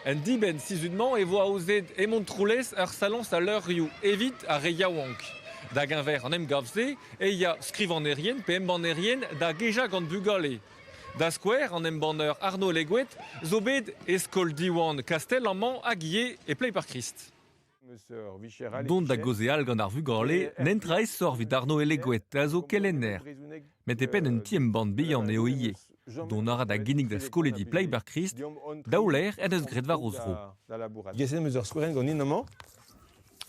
En diben sizudement e voa aozet emont troulez ur salons a l'heure rioù evit a reiaouank. Da genver an em gavze, e ya skrivanerien pe embanerien da geja gant bugale. Da skwer an embaneur Arnaud Legouet zo bet eskol diwan kastel amman a gie e plei par Christ. Dont da gozeal gant ar vugale, n'entra ez sor vid Arnaud Legouet a zo kelenner. Met epen un ti emband bihan eo ie. Don ara da ginnig da skoledi plei bar Christ, daouler en eus gret var ozro. Gezen meus ur skouren gant inaman,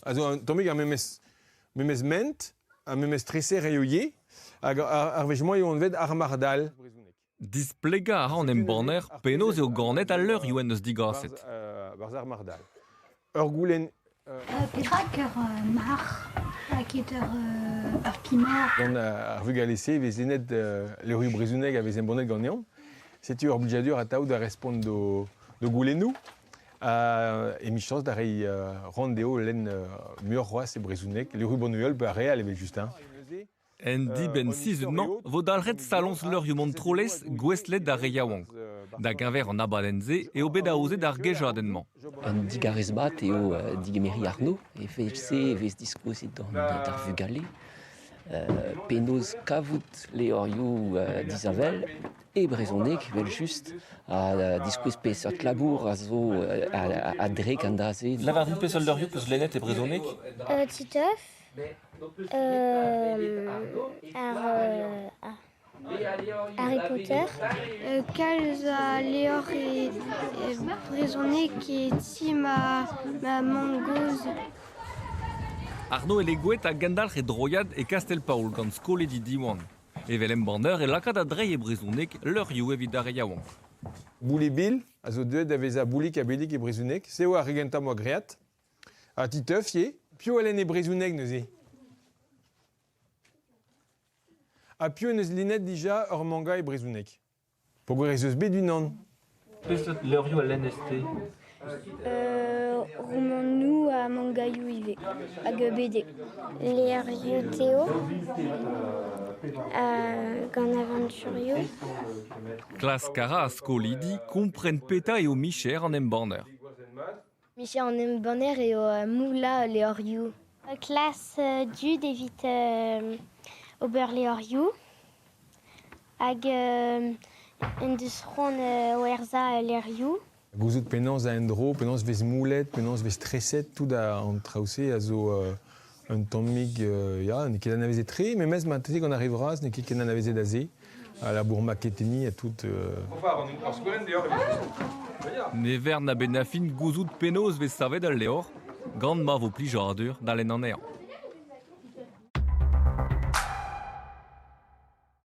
a zo tomig ar memez ment, ar memez treser eo ie, hag ar vejmoa eo an vet ar mardal. Displega a an embanner penaos eo ganet a l'heure yo en eus digaset. Barz ar mardal. Ur goulenn Perak mar, hag ur pimor. Gant ar vugalese vezenet le rue Brezouneg a vezen bonnet gant neon. Setu ur budjadur a taout a respond do goulennou. E mi chans da rei randeo len muur roaz e Brezouneg. Le rue Bonneul pe a real eve justin. En diben sizudement, vo dalret salons l'heure yo mont troulez gwestlet da reiaouank. Da genver an abadenze e obet a oze d'ar gejadenman. An digarez bat eo digemeri Arnaud, e vez vez diskozet d'ar vugale. Penaos kavout le orioù dizavel e Brezonek vel just a diskoez pez ur labour a zo a drek an daze. Lavar rin pesol d'orioù peus lennet e Brezonek? Titeuf. Harry Potter. Kalz a leor e Brezonek e ti ma mangoz. Arnaud Legouet a gandalc'h e droiad e Kastel Paoul gant skoledi diwan. Evel embanner e lakad a drei e Brezonek l'heure yo evit da reiaouank. Boule bil, a zo deuet a vez a boulik a belik e Brezonek. Seo a regentam oa great. A titeuf ye, pio alen e Brezonek neuze. A pio neus linet dija ur manga e Brezonek. Po gwer eus bet unan. Peus l'heure yo a lenneste? Roman a mangaiou ive, hag BD. Lerio Théo, gant aventurio. Klas kara a skoledi kompren peta eo micher an embanner. Michel en embanner eo moula leorioù. Klas dud evit ober leorioù, hag en deus c'hoant oerza leorioù. Gouzout penans a endro, penans vez moulet, penans vez treset, tout an traouse a zo un tammig, ya, ne ket an aveze tre, mais mez ma tete gant arrivraz, ne ket an aveze da ze, a la bour maketeni a tout. Never na ben afin gouzout penaos vez savet al leor, gant ma vo plijadur d'alen an er.